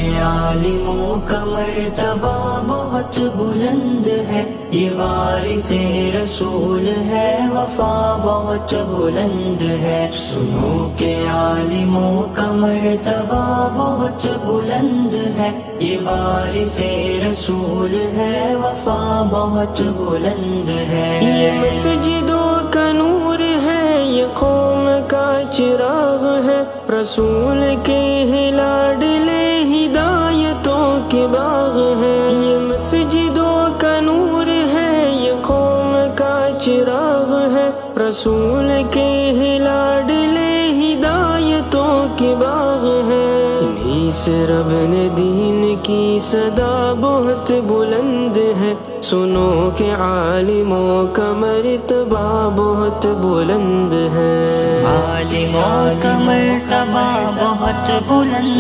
کے عالموں کا مرتبہ بہت بلند ہے، یہ وارث رسول ہے، وفا بہت بلند ہے۔ سنو کہ عالموں کا مرتبہ بہت بلند ہے، یہ وارث رسول ہے، وفا بہت بلند ہے۔ یہ مسجدوں کا نور ہے، یہ قوم کا چراغ ہے، رسول کے لاڈلے ہدایتوں کے باغ ہے۔ یہ مسجدوں کا نور ہے، یہ قوم کا چراغ ہے، رسول کے لاڈلے ہدایتوں کے باغ ہے۔ انہی سے رب نے دین کی صدا بہت بلند ہے، سنو کہ عالموں کا مرتبہ بہت بلند ہے۔ عالموں کا مرتبہ بہت بلند